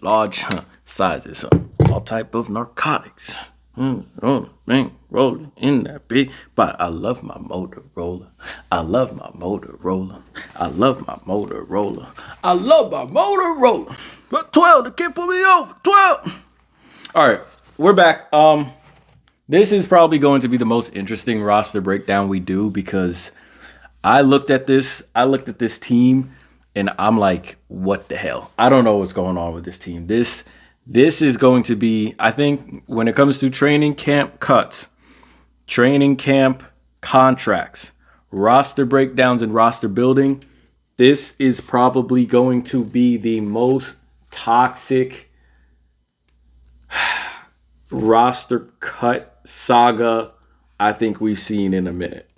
large sizes, all type of narcotics. Rolling in that big, but I love my Motorola. I love my Motorola. I love my Motorola. I love my Motorola. But 12, they can't put me over. 12. All right, we're back. This is probably going to be the most interesting roster breakdown we do because I looked at this. I looked at this team, and I'm like, what the hell? I don't know what's going on with this team. This is going to be, I think, when it comes to training camp cuts, training camp contracts, roster breakdowns, and roster building, this is probably going to be the most toxic roster cut saga I think we've seen in a minute.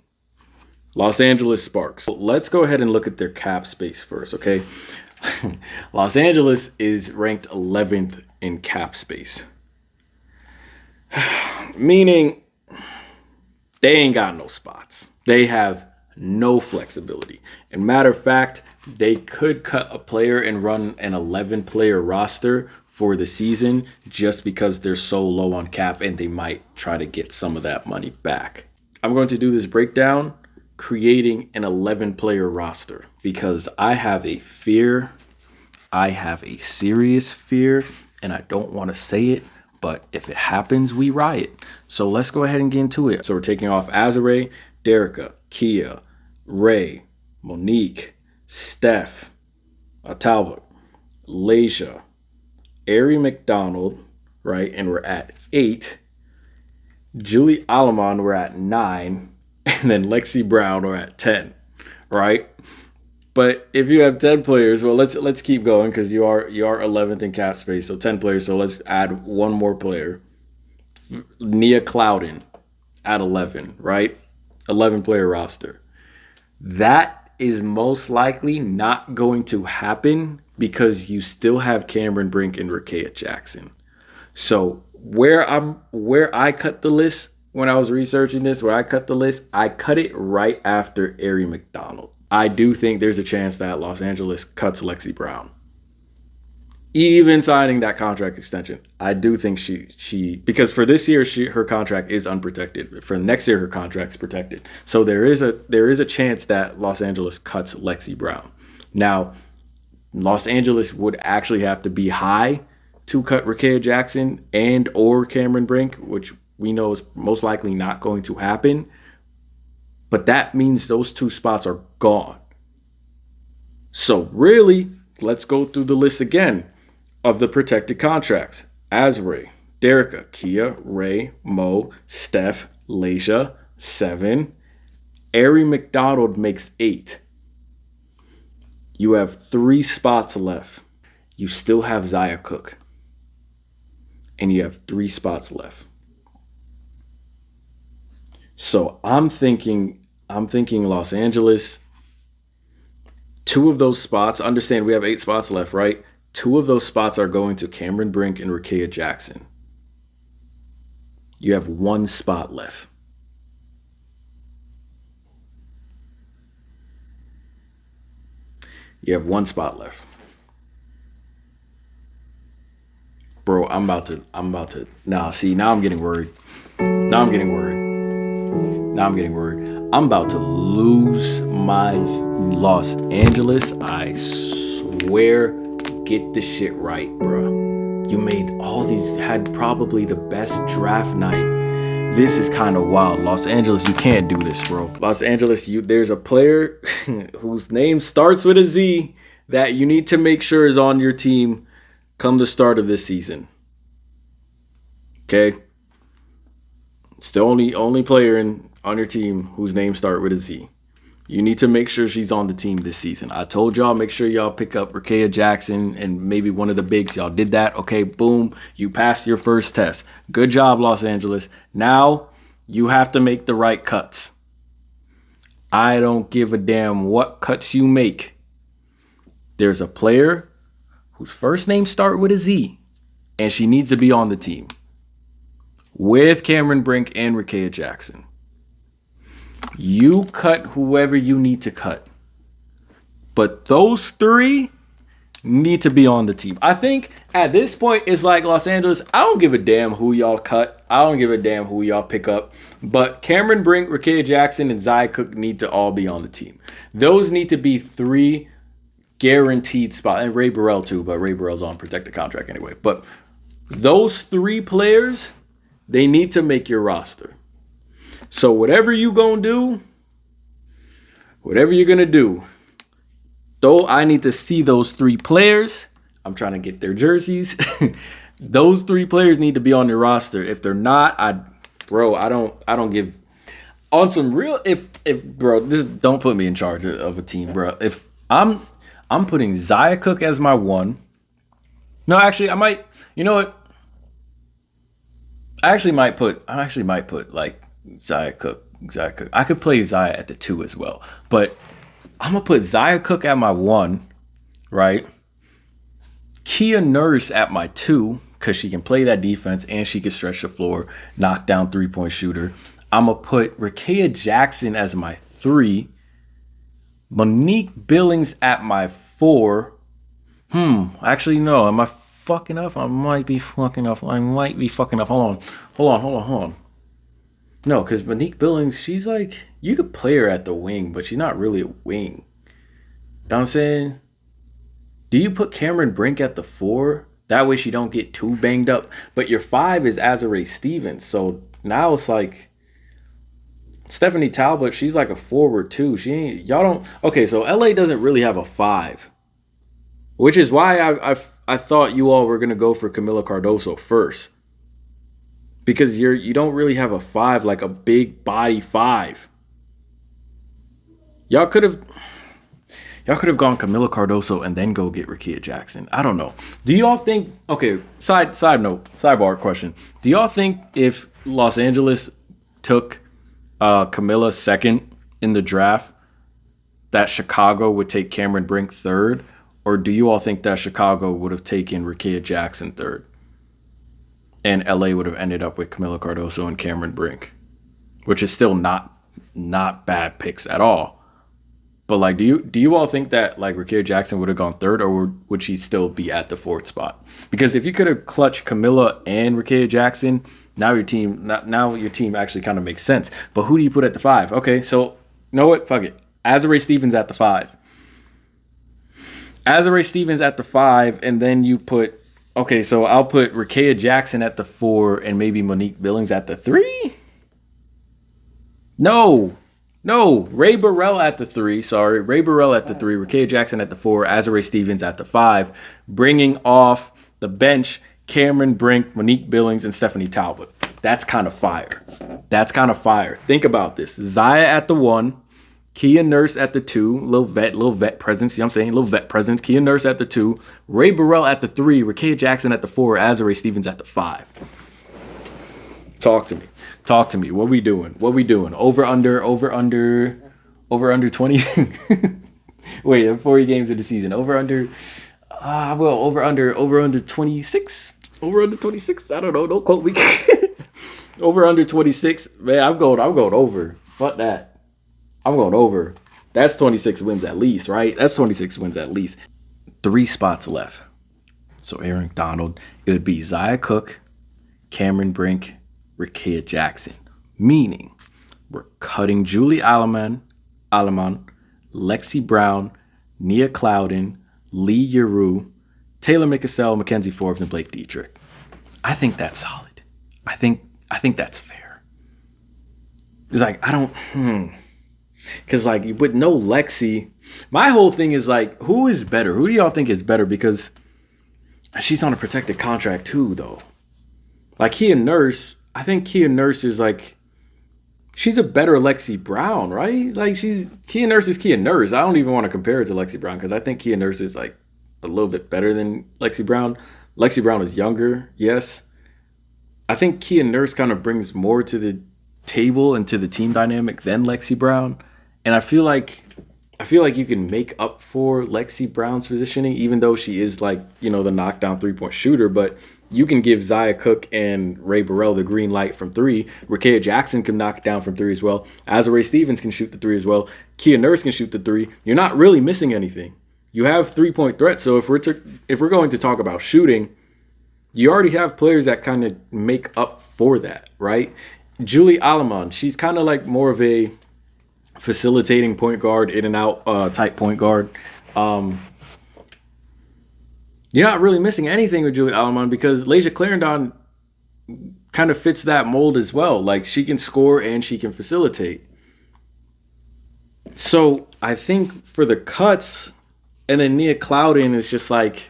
Los Angeles Sparks. Let's go ahead and look at their cap space first, okay? Los Angeles is ranked 11th in cap space. Meaning they ain't got no spots. They have no flexibility. And matter of fact, they could cut a player and run an 11-player roster for the season just because they're so low on cap and they might try to get some of that money back. I'm going to do this breakdown creating an 11-player roster because I have a fear. I have a serious fear, and I don't want to say it, but if it happens, we riot. So let's go ahead and get into it. So we're taking off Azare, Derica, Kia, Ray, Monique, Steph, Talbot, Leisha, Ari McDonald, right? And we're at 8. Julie Alamon, we're at 9. And then Lexi Brown, we're at 10, right? But if you have 10 players, well, let's keep going because you are 11th in cap space, so 10 players. So let's add one more player, Nia Clouden, at 11, right? 11-player roster. That is most likely not going to happen because you still have Cameron Brink and Rickea Jackson. So where I cut the list when I was researching this, where I cut the list, I cut it right after Ari McDonald. I do think there's a chance that Los Angeles cuts Lexi Brown. Even signing that contract extension, I do think she because for this year her contract is unprotected. For next year her contract's protected. So there is a chance that Los Angeles cuts Lexi Brown. Now, Los Angeles would actually have to be high to cut Rickea Jackson and or Cameron Brink, which we know is most likely not going to happen. But that means those 2 spots are gone. So really, let's go through the list again of the protected contracts. Azray, Derica, Kia, Ray, Mo, Steph, Leisha, 7. Ari McDonald makes 8. You have 3 spots left. You still have Zaya Cook. And you have 3 spots left. So I'm thinking Los Angeles. 2 of those spots, understand we have 8 spots left, right? 2 of those spots are going to Cameron Brink and Rickea Jackson. You have 1 spot left. You have 1 spot left. Bro, I'm about to. Nah, see, now I'm getting worried. I'm about to lose my Los Angeles. I swear, get the shit right, bro. You made all these, had probably the best draft night. This is kind of wild. Los Angeles, you can't do this, bro. Los Angeles, there's a player whose name starts with a Z that you need to make sure is on your team come the start of this season. Okay? It's the only player on your team whose name start with a Z. You need to make sure she's on the team this season. I told y'all, make sure y'all pick up Rickea Jackson and maybe one of the bigs. Y'all did that. Okay, boom. You passed your first test. Good job, Los Angeles. Now you have to make the right cuts. I don't give a damn what cuts you make. There's a player whose first name start with a Z, and she needs to be on the team with Cameron Brink and Rickea Jackson. You cut whoever you need to cut. But those 3, need to be on the team. I think at this point, it's like Los Angeles. I don't give a damn who y'all cut. I don't give a damn who y'all pick up. But Cameron Brink, Rickea Jackson, and Zia Cook need to all be on the team. Those need to be 3 guaranteed spots. And Ray Burrell too, but Ray Burrell's on protected contract anyway. But those 3 players, they need to make your roster. So whatever you're going to do, though I need to see those 3 players. I'm trying to get their jerseys. Those 3 players need to be on your roster. If they're not, I don't give on some real if bro, this don't put me in charge of a team, bro. If I'm putting Zia Cook as my 1. No, actually I might, you know what? I actually might put like Zia Cook. I could play Zia at the 2 as well. But I'm going to put Zia Cook at my 1, right? Kia Nurse at my 2, because she can play that defense and she can stretch the floor, knock down 3-point shooter. I'm going to put Rickea Jackson as my 3. Monique Billings at my 4. Actually, no. Am I fucking up? I might be fucking up. Hold on. No, because Monique Billings, she's like, you could play her at the wing, but she's not really a wing. You know what I'm saying? Do you put Cameron Brink at the 4? That way she don't get too banged up. But your 5 is Azurá Stevens. So now it's like Stephanie Talbot, she's like a forward too. Okay, so LA doesn't really have a 5. Which is why I thought you all were going to go for Camila Cardoso first. Because you don't really have a 5, like a big body 5. Y'all could have gone Camila Cardoso and then go get Rickea Jackson. I don't know. Do y'all think? Okay, sidebar question. Do y'all think if Los Angeles took Camila 2nd in the draft, that Chicago would take Cameron Brink 3rd, or do you all think that Chicago would have taken Rickea Jackson 3rd? And LA would have ended up with Camila Cardoso and Cameron Brink, which is still not bad picks at all. But like, do you all think that like Rickea Jackson would have gone 3rd, or would she still be at the 4th spot? Because if you could have clutched Camila and Rickea Jackson, now your team actually kind of makes sense. But who do you put at the 5? Okay, so you know what? Fuck it. Azurá Stevens at the 5. Azurá Stevens at the 5, and then you put. Okay, so I'll put Rickea Jackson at the 4 and maybe Monique Billings at the 3? No. Ray Burrell at the 3. Sorry. Ray Burrell at the 3. Rickea Jackson at the 4. Azurá Stevens at the 5. Bringing off the bench Cameron Brink, Monique Billings, and Stephanie Talbot. That's kind of fire. Think about this. Zia at the 1. Kia Nurse at the 2, little vet presence, you know what I'm saying? Little vet presence. Kia Nurse at the 2, Ray Burrell at the 3, Rickea Jackson at the 4, Azurá Stevens at the 5. Talk to me. What we doing? Over under 20. Wait, 40 games of the season. Over under 26. Over under 26. I don't know. Don't quote me. Over under 26. Man, I'm going over. Fuck that. I'm going over. That's 26 wins at least, right? 3 spots left. So Aaron Donald, it would be Zia Cook, Cameron Brink, Rickea Jackson. Meaning, we're cutting Julie Alaman, Lexi Brown, Nia Clouden, Lee Yeru, Taylor McCassell, Mackenzie Forbes, and Blake Dietrich. I think that's solid. I think that's fair. It's like, because, like, with no Lexi, my whole thing is, like, who is better? Who do y'all think is better? Because she's on a protected contract, too, though. Like, Kia Nurse, I think Kia Nurse is, like, she's a better Lexi Brown, right? Like, Kia Nurse is Kia Nurse. I don't even want to compare it to Lexi Brown because I think Kia Nurse is, like, a little bit better than Lexi Brown. Lexi Brown is younger, yes. I think Kia Nurse kind of brings more to the table and to the team dynamic than Lexi Brown. And I feel like you can make up for Lexi Brown's positioning, even though she is like, you know, the knockdown 3-point shooter. But you can give Zia Cook and Ray Burrell the green light from 3. Rickea Jackson can knock it down from 3 as well. Azurá Stevens can shoot the 3 as well. Kia Nurse can shoot the 3. You're not really missing anything. You have 3-point threats. So if we're going to talk about shooting, you already have players that kind of make up for that, right? Julie Alaman, she's kind of like more of a facilitating point guard, in and out type point guard. You're not really missing anything with Julie Alaman because Layshia Clarendon kind of fits that mold as well. Like, she can score and she can facilitate. So I think for the cuts, and then Nia Clouden is just like,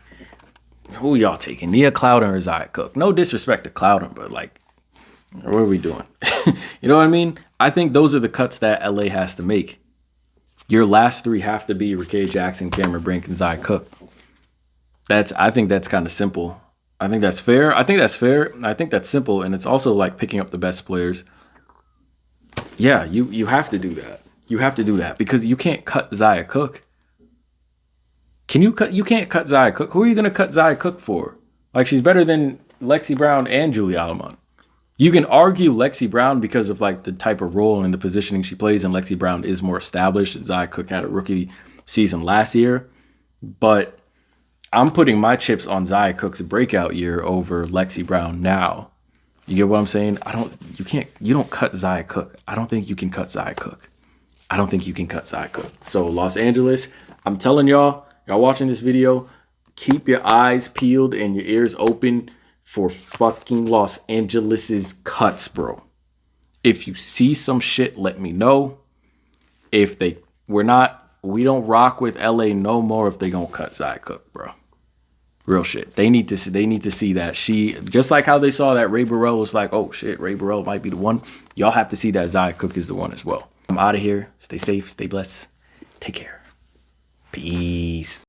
who y'all taking? Nia Clouden or Zia Cook? No disrespect to Clouden, but like, what are we doing? You know what I mean? I think those are the cuts that LA has to make. Your last three have to be Rickea Jackson, Cameron Brink, and Zia Cook. I think that's kind of simple. I think that's fair. I think that's simple, and it's also like picking up the best players. Yeah, you have to do that. You have to do that because you can't cut Zia Cook. You can't cut Zia Cook. Who are you going to cut Zia Cook for? Like, she's better than Lexi Brown and Julie Alaman. You can argue Lexi Brown because of like the type of role and the positioning she plays, and Lexi Brown is more established. Zia Cook had a rookie season last year, but I'm putting my chips on Zia Cook's breakout year over Lexi Brown now. You get what I'm saying? You don't cut Zia Cook. I don't think you can cut Zia Cook. So Los Angeles, I'm telling y'all watching this video, keep your eyes peeled and your ears open for fucking Los Angeles's cuts, bro. If you see some shit, let me know. We don't rock with LA no more if they gonna cut Zia Cook, bro. Real shit. They need to see that she, just like how they saw that Ray Burrell was like, oh shit, Ray Burrell might be the one. Y'all have to see that Zia Cook is the one as well. I'm out of here. Stay safe, stay blessed. Take care. Peace.